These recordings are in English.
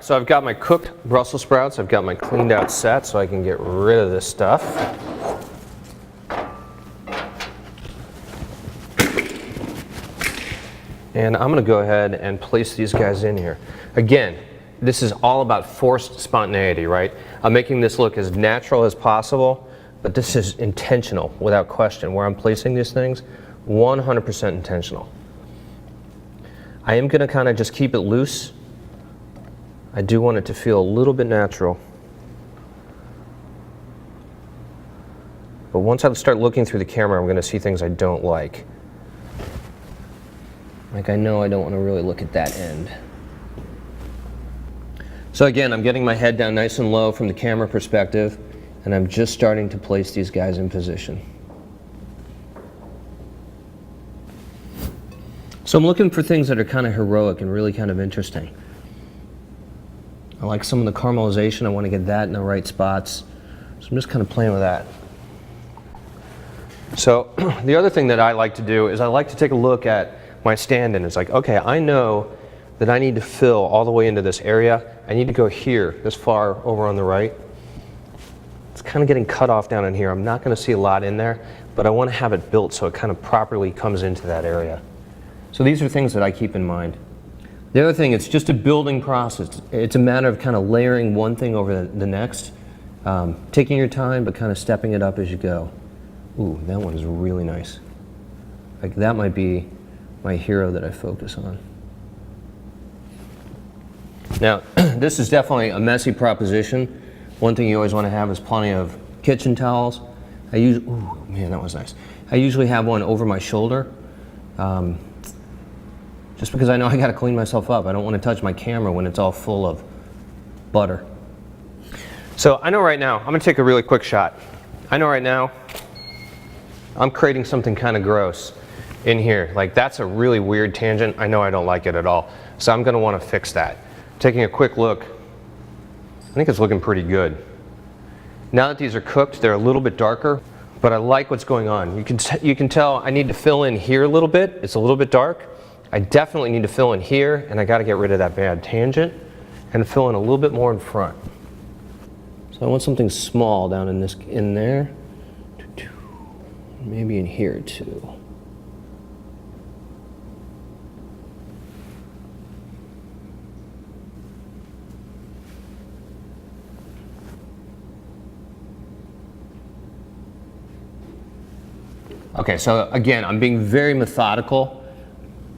so I've got my cooked Brussels sprouts. I've got my cleaned out set so I can get rid of this stuff. And I'm going to go ahead and place these guys in here. Again, this is all about forced spontaneity, right? I'm making this look as natural as possible, but this is intentional without question. Where I'm placing these things, 100% intentional. I am going to kind of just keep it loose. I do want it to feel a little bit natural. But once I start looking through the camera, I'm going to see things I don't like. Like I know I don't want to really look at that end. So again, I'm getting my head down nice and low from the camera perspective, and I'm just starting to place these guys in position. So I'm looking for things that are kind of heroic and really kind of interesting. I like some of the caramelization. I want to get that in the right spots. So I'm just kind of playing with that. So the other thing that I like to do is I like to take a look at my stand-in. It's like, okay, I know that I need to fill all the way into this area. I need to go here, this far over on the right. It's kind of getting cut off down in here. I'm not going to see a lot in there, but I want to have it built so it kind of properly comes into that area. So these are things that I keep in mind. The other thing, it's just a building process. It's a matter of kind of layering one thing over the next, taking your time, but kind of stepping it up as you go. Ooh, that one is really nice. Like that might be my hero that I focus on. Now, this is definitely a messy proposition. One thing you always want to have is plenty of kitchen towels. Ooh, man, that was nice. I usually have one over my shoulder, just because I know I got to clean myself up. I don't want to touch my camera when it's all full of butter. So I know right now, I'm going to take a really quick shot. I know right now, I'm creating something kind of gross in here. Like that's a really weird tangent. I know I don't like it at all. So I'm going to want to fix that. Taking a quick look, I think it's looking pretty good. Now that these are cooked, they're a little bit darker, but I like what's going on. You can tell I need to fill in here a little bit. It's a little bit dark. I definitely need to fill in here, and I got to get rid of that bad tangent and fill in a little bit more in front. So I want something small down in there. Maybe in here too. Okay, so again, I'm being very methodical,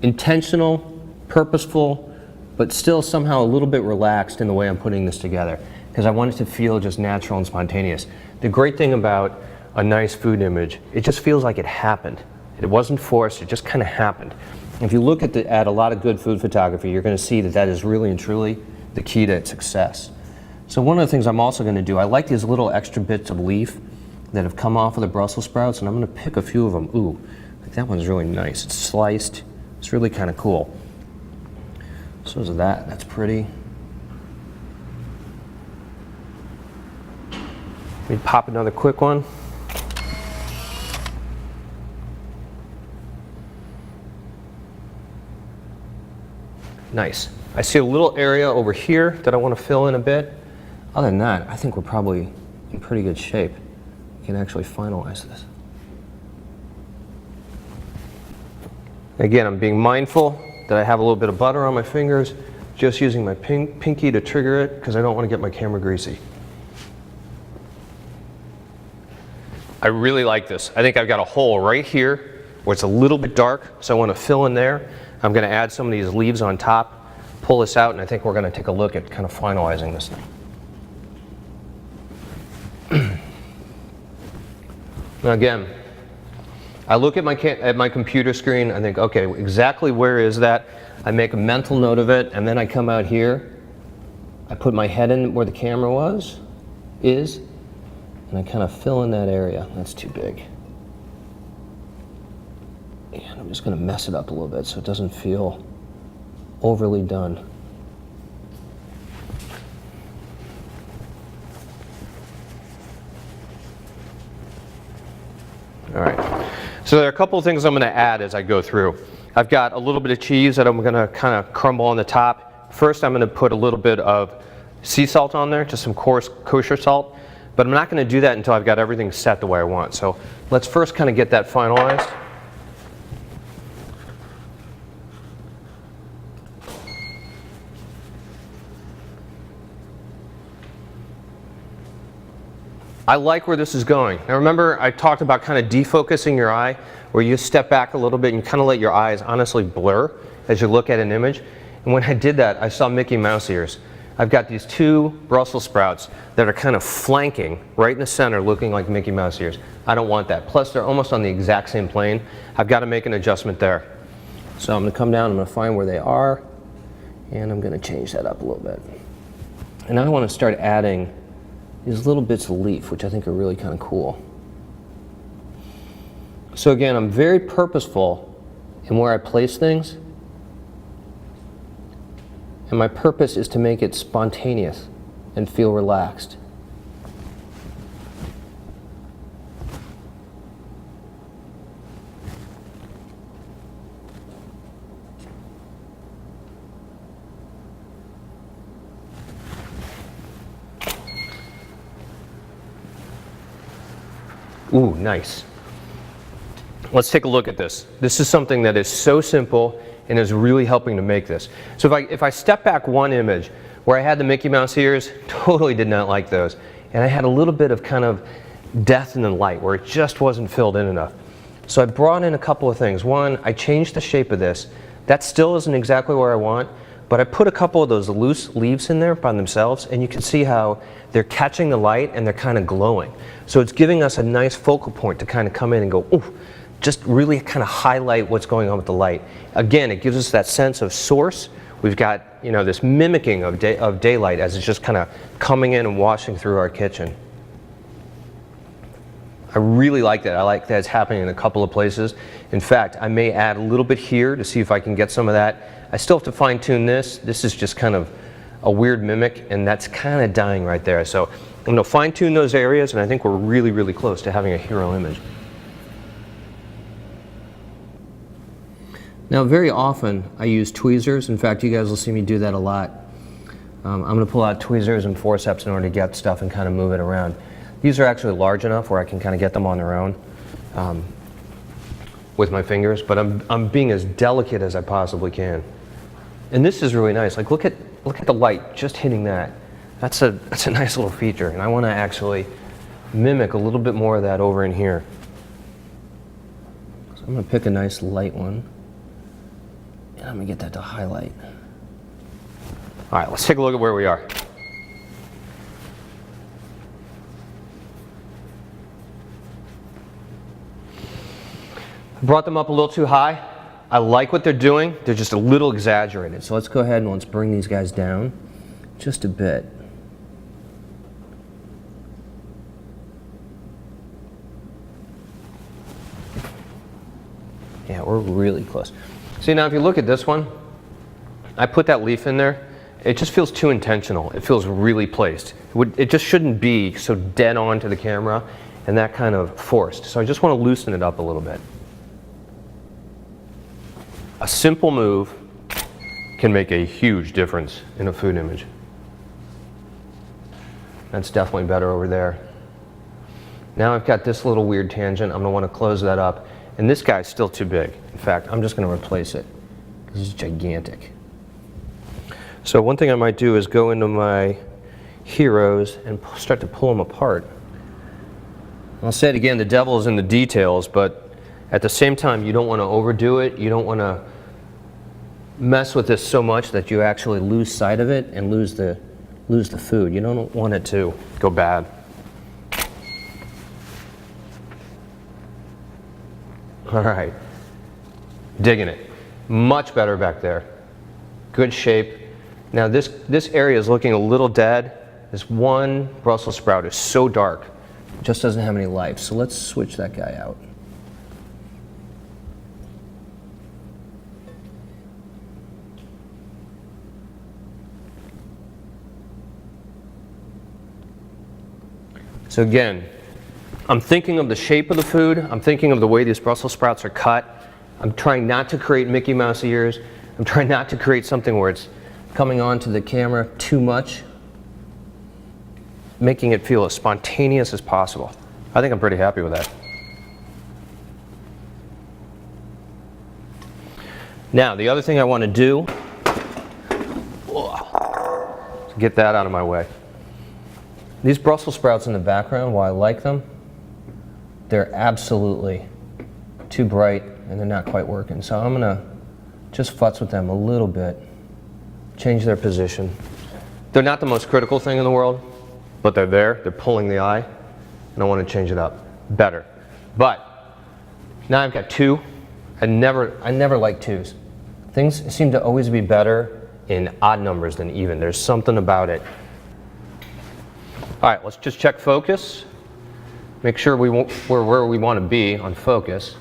intentional, purposeful, but still somehow a little bit relaxed in the way I'm putting this together, because I want it to feel just natural and spontaneous. The great thing about a nice food image, it just feels like it happened. It wasn't forced, it just kind of happened. If you look at a lot of good food photography, you're going to see that that is really and truly the key to success. So one of the things I'm also going to do, I like these little extra bits of leaf that have come off of the Brussels sprouts, and I'm going to pick a few of them. Ooh, like that one's really nice. It's sliced. It's really kind of cool. So is that. That's pretty. Let me pop another quick one. Nice. I see a little area over here that I want to fill in a bit. Other than that, I think we're probably in pretty good shape. We can actually finalize this. Again, I'm being mindful that I have a little bit of butter on my fingers, just using my pinky to trigger it because I don't want to get my camera greasy. I really like this. I think I've got a hole right here where it's a little bit dark, so I want to fill in there. I'm going to add some of these leaves on top, pull this out, and I think we're going to take a look at kind of finalizing this thing. Now again, I look at my computer screen, I think, okay, exactly where is that? I make a mental note of it, and then I come out here, I put my head in where the camera is, and I kind of fill in that area. That's too big. And I'm just going to mess it up a little bit so it doesn't feel overly done. All right, so there are a couple of things I'm going to add as I go through. I've got a little bit of cheese that I'm going to kind of crumble on the top, First, I'm going to put a little bit of sea salt on there, just some coarse kosher salt. But I'm not going to do that until I've got everything set the way I want. So let's first kind of get that finalized. I like where this is going. Now remember, I talked about kind of defocusing your eye, where you step back a little bit and you kind of let your eyes honestly blur as you look at an image. And when I did that, I saw Mickey Mouse ears. I've got these two Brussels sprouts that are kind of flanking right in the center, looking like Mickey Mouse ears. I don't want that. Plus, they're almost on the exact same plane. I've got to make an adjustment there. So I'm going to come down, I'm going to find where they are, and I'm going to change that up a little bit. And now I want to start adding these little bits of leaf, which I think are really kind of cool. So again, I'm very purposeful in where I place things. And my purpose is to make it spontaneous and feel relaxed. Ooh, nice. Let's take a look at this. This is something that is so simple and is really helping to make this. So if I step back one image where I had the Mickey Mouse ears, totally did not like those. And I had a little bit of kind of death in the light where it just wasn't filled in enough. So I brought in a couple of things. One, I changed the shape of this. That still isn't exactly where I want, but I put a couple of those loose leaves in there by themselves, and you can see how they're catching the light and they're kind of glowing. So it's giving us a nice focal point to kind of come in and go, ooh, just really kind of highlight what's going on with the light. Again, it gives us that sense of source. We've got, you know, this mimicking of daylight as it's just kind of coming in and washing through our kitchen. I really like that. I like that it's happening in a couple of places. In fact, I may add a little bit here to see if I can get some of that. I still have to fine tune this. This is just kind of a weird mimic, and that's kind of dying right there. So I'm going to fine tune those areas, and I think we're really, really close to having a hero image. Now, very often I use tweezers. In fact, you guys will see me do that a lot. I'm going to pull out tweezers and forceps in order to get stuff and kind of move it around. These are actually large enough where I can kind of get them on their own with my fingers, but I'm being as delicate as I possibly can. And this is really nice. Like, look at the light just hitting that. That's a nice little feature, and I want to actually mimic a little bit more of that over in here. So I'm going to pick a nice light one. And I'm going to get that to highlight. All right, let's take a look at where we are. I brought them up a little too high. I like what they're doing. They're just a little exaggerated. So let's go ahead and let's bring these guys down just a bit. Yeah, we're really close. See, now if you look at this one, I put that leaf in there. It just feels too intentional. It feels really placed. It just shouldn't be so dead on to the camera and that kind of forced. So I just want to loosen it up a little bit. A simple move can make a huge difference in a food image. That's definitely better over there. Now I've got this little weird tangent. I'm going to want to close that up. And this guy's still too big. In fact, I'm just going to replace it. This is gigantic. So one thing I might do is go into my heroes and start to pull them apart. I'll say it again, the devil is in the details, but at the same time, you don't want to overdo it. You don't want to mess with this so much that you actually lose sight of it and lose the food. You don't want it to go bad. All right, digging it. Much better back there. Good shape. Now this area is looking a little dead. This one Brussels sprout is so dark, it just doesn't have any life. So let's switch that guy out. So again, I'm thinking of the shape of the food. I'm thinking of the way these Brussels sprouts are cut. I'm trying not to create Mickey Mouse ears. I'm trying not to create something where it's coming onto the camera too much, making it feel as spontaneous as possible. I think I'm pretty happy with that. Now, the other thing I want to do, is get that out of my way. These Brussels sprouts in the background, while I like them, they're absolutely too bright and they're not quite working. So I'm gonna just futz with them a little bit, change their position. They're not the most critical thing in the world, but they're there, they're pulling the eye, and I want to change it up better. But now I've got two. I never like twos. Things seem to always be better in odd numbers than even. There's something about it. All right, let's just check focus. Make sure we're where we want to be on focus,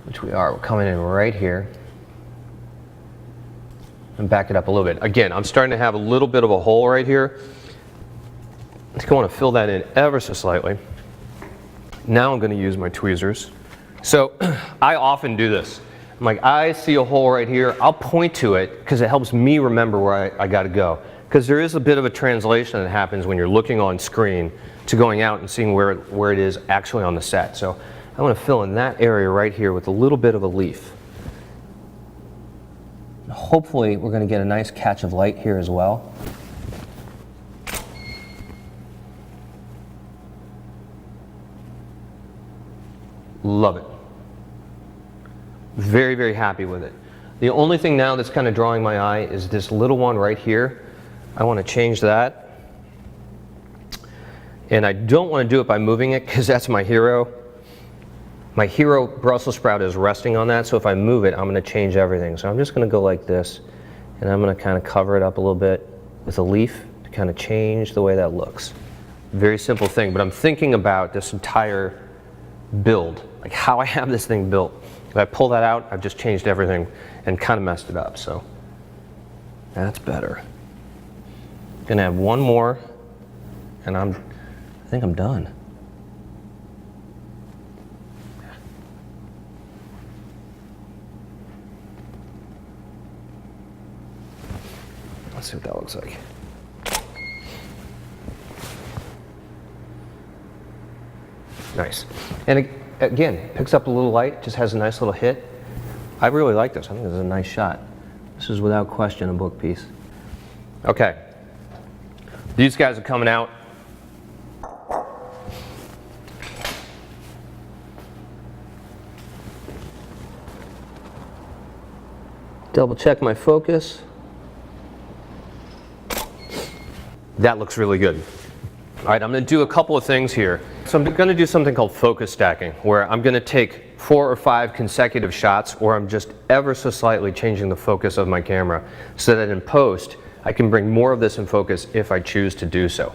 which we are. We're coming in right here. And back it up a little bit. Again, I'm starting to have a little bit of a hole right here. I think I want to fill that in ever so slightly. Now I'm going to use my tweezers. So I often do this. I'm like, I see a hole right here. I'll point to it because it helps me remember where I got to go. Because there is a bit of a translation that happens when you're looking on screen to going out and seeing where it is actually on the set. So I want to fill in that area right here with a little bit of a leaf. Hopefully we're going to get a nice catch of light here as well. Love it. Very, very happy with it. The only thing now that's kind of drawing my eye is this little one right here. I want to change that. And I don't want to do it by moving it because that's my hero. My hero Brussels sprout is resting on that, so if I move it, I'm going to change everything. So I'm just going to go like this, and I'm going to kind of cover it up a little bit with a leaf to kind of change the way that looks. Very simple thing, but I'm thinking about this entire build, like how I have this thing built. If I pull that out, I've just changed everything and kind of messed it up, so that's better. Gonna have one more, and I think I'm done. Let's see what that looks like. Nice. And again, picks up a little light, just has a nice little hit. I really like this. I think this is a nice shot. This is without question a book piece. Okay. These guys are coming out. Double check my focus. That looks really good. All right, I'm going to do a couple of things here. So I'm going to do something called focus stacking, where I'm going to take 4 or 5 consecutive shots, or I'm just ever so slightly changing the focus of my camera so that in post I can bring more of this in focus if I choose to do so.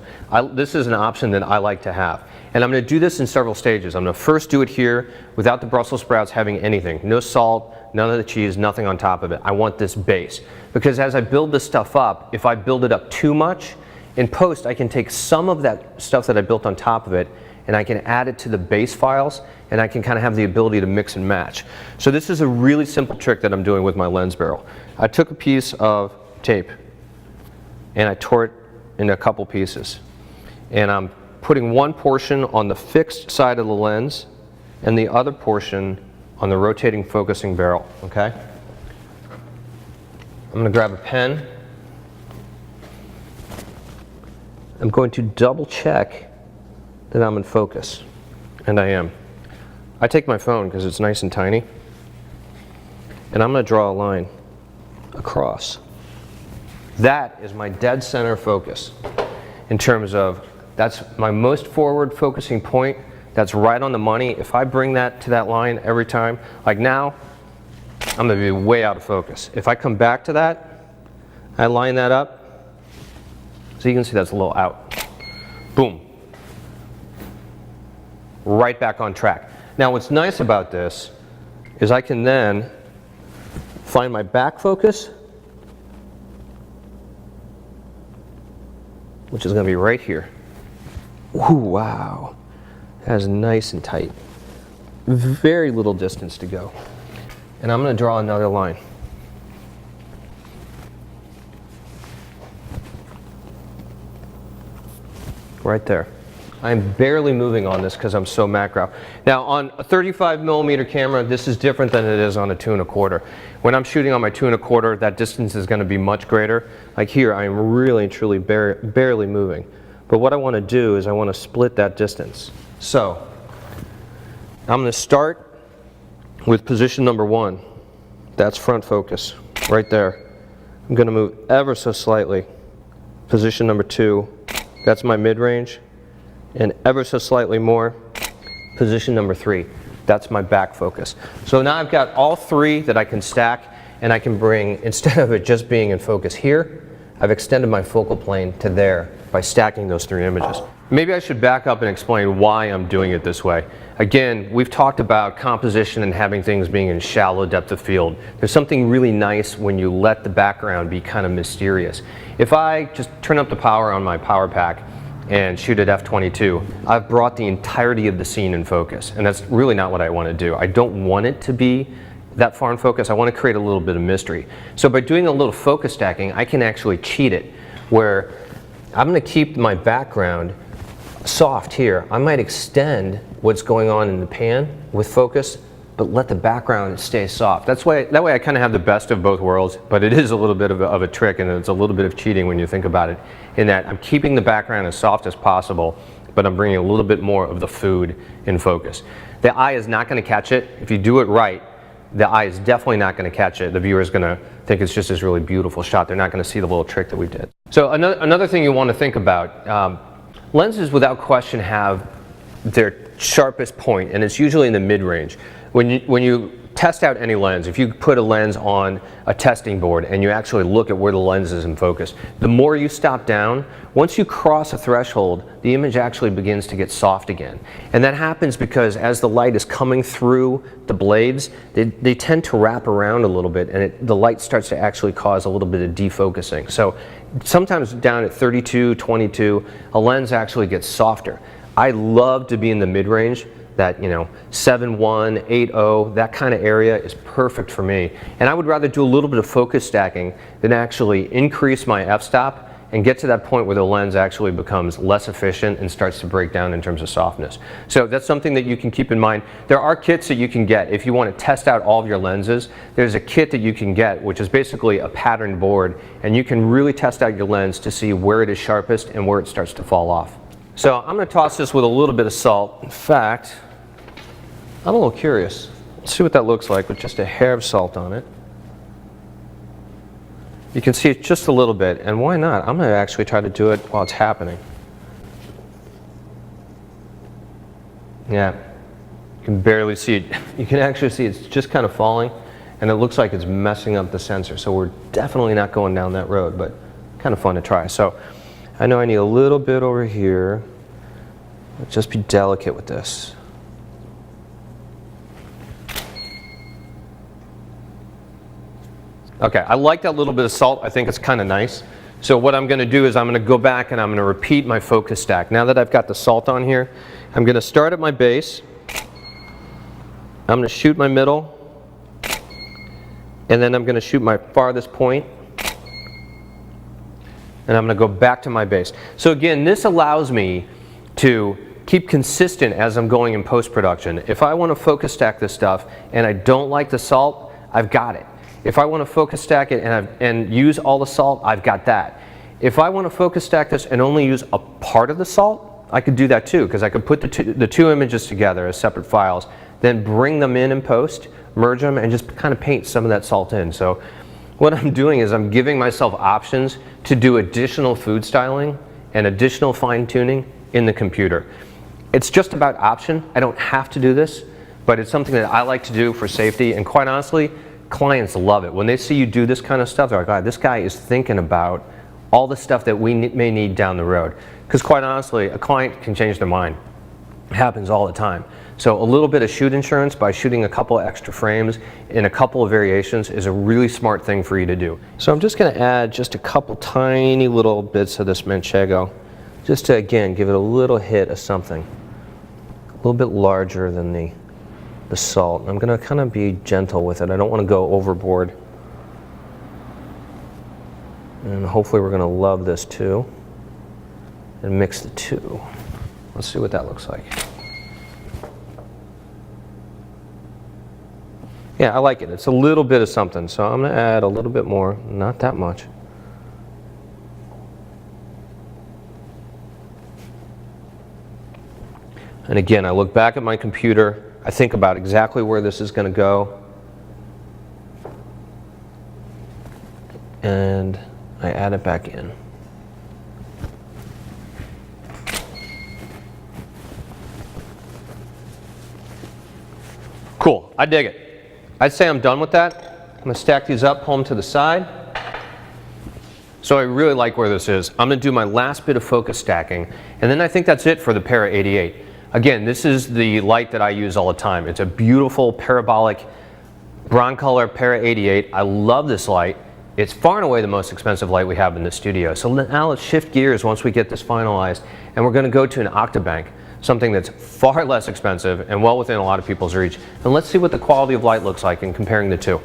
This is an option that I like to have. And I'm going to do this in several stages. I'm going to first do it here without the Brussels sprouts having anything. No salt, none of the cheese, nothing on top of it. I want this base. Because as I build this stuff up, if I build it up too much, in post I can take some of that stuff that I built on top of it and I can add it to the base files, and I can kind of have the ability to mix and match. So this is a really simple trick that I'm doing with my lens barrel. I took a piece of tape and I tore it into a couple pieces. And I'm putting one portion on the fixed side of the lens and the other portion on the rotating focusing barrel, okay? I'm going to grab a pen. I'm going to double check that I'm in focus, and I am. I take my phone because it's nice and tiny, and I'm going to draw a line across. That is my dead center focus in terms of that's my most forward focusing point. That's right on the money. If I bring that to that line every time, like now, I'm going to be way out of focus. If I come back to that, I line that up, so you can see that's a little out. Boom. Right back on track. Now what's nice about this is I can then find my back focus, which is going to be right here. Ooh, wow. That is nice and tight. Very little distance to go. And I'm going to draw another line. right there. I'm barely moving on this because I'm so macro. Now on a 35mm camera, this is different than it is on a 2 1/4. When I'm shooting on my 2 1/4, that distance is going to be much greater. Like here, I'm really and truly barely moving. But what I want to do is I want to split that distance. So I'm going to start with position number 1. That's front focus, right there. I'm going to move ever so slightly. Position number 2, that's my mid-range. And ever so slightly more, position number 3, that's my back focus. So now I've got all 3 that I can stack, and I can bring, instead of it just being in focus here, I've extended my focal plane to there by stacking those 3 images. Maybe I should back up and explain why I'm doing it this way. Again, we've talked about composition and having things being in shallow depth of field. There's something really nice when you let the background be kind of mysterious. If I just turn up the power on my power pack and shoot at f/22, I've brought the entirety of the scene in focus, and that's really not what I want to do. I don't want it to be that far in focus. I want to create a little bit of mystery. So by doing a little focus stacking, I can actually cheat it, where I'm going to keep my background soft here. I might extend what's going on in the pan with focus, but let the background stay soft. That way I kind of have the best of both worlds, but it is a little bit of a trick, and it's a little bit of cheating when you think about it, in that I'm keeping the background as soft as possible, but I'm bringing a little bit more of the food in focus. The eye is not going to catch it. If you do it right, the eye is definitely not going to catch it. The viewer is going to think it's just this really beautiful shot. They're not going to see the little trick that we did. So another thing you want to think about, lenses without question have their sharpest point, and it's usually in the mid-range. When you test out any lens, if you put a lens on a testing board and you actually look at where the lens is in focus, the more you stop down, once you cross a threshold, the image actually begins to get soft again. And that happens because as the light is coming through the blades, they tend to wrap around a little bit, and the light starts to actually cause a little bit of defocusing. So sometimes down at 32, 22, a lens actually gets softer. I love to be in the mid-range. That, 7.1, 8.0, that kind of area is perfect for me. And I would rather do a little bit of focus stacking than actually increase my f-stop and get to that point where the lens actually becomes less efficient and starts to break down in terms of softness. So that's something that you can keep in mind. There are kits that you can get if you want to test out all of your lenses. There's a kit that you can get which is basically a pattern board, and you can really test out your lens to see where it is sharpest and where it starts to fall off. So I'm going to toss this with a little bit of salt. In fact, I'm a little curious. Let's see what that looks like with just a hair of salt on it. You can see it just a little bit, and why not? I'm going to actually try to do it while it's happening. Yeah, you can barely see it. You can actually see it's just kind of falling, and it looks like it's messing up the sensor. So we're definitely not going down that road, but kind of fun to try. So I know I need a little bit over here. Let's just be delicate with this. Okay, I like that little bit of salt. I think it's kind of nice. So what I'm going to do is I'm going to go back and I'm going to repeat my focus stack. Now that I've got the salt on here, I'm going to start at my base. I'm going to shoot my middle. And then I'm going to shoot my farthest point. And I'm going to go back to my base. So again, this allows me to keep consistent as I'm going in post-production. If I want to focus stack this stuff and I don't like the salt, I've got it. If I want to focus stack it and use all the salt, I've got that. If I want to focus stack this and only use a part of the salt, I could do that too, because I could put the two images together as separate files, then bring them in post, merge them, and just kind of paint some of that salt in. So what I'm doing is I'm giving myself options to do additional food styling and additional fine-tuning in the computer. It's just about option. I don't have to do this, but it's something that I like to do for safety, and quite honestly, clients love it. When they see you do this kind of stuff, they're like, "God, this guy is thinking about all the stuff that we may need down the road." Because quite honestly, a client can change their mind. It happens all the time. So a little bit of shoot insurance by shooting a couple of extra frames in a couple of variations is a really smart thing for you to do. So I'm just going to add just a couple tiny little bits of this Manchego, just to, again, give it a little hit of something. A little bit larger than the salt. I'm going to kind of be gentle with it. I don't want to go overboard. And hopefully we're going to love this too. and mix the two. Let's see what that looks like. Yeah, I like it. It's a little bit of something, so I'm going to add a little bit more, not that much. And again, I look back at my computer, I think about exactly where this is going to go, and I add it back in. Cool, I dig it. I'd say I'm done with that. I'm going to stack these up home to the side. So I really like where this is. I'm going to do my last bit of focus stacking, and then I think that's it for the Para 88. Again, this is the light that I use all the time. It's a beautiful parabolic Broncolor Para 88. I love this light. It's far and away the most expensive light we have in the studio. So now let's shift gears once we get this finalized, and we're going to go to an Octabank, something that's far less expensive and well within a lot of people's reach. And let's see what the quality of light looks like in comparing the two.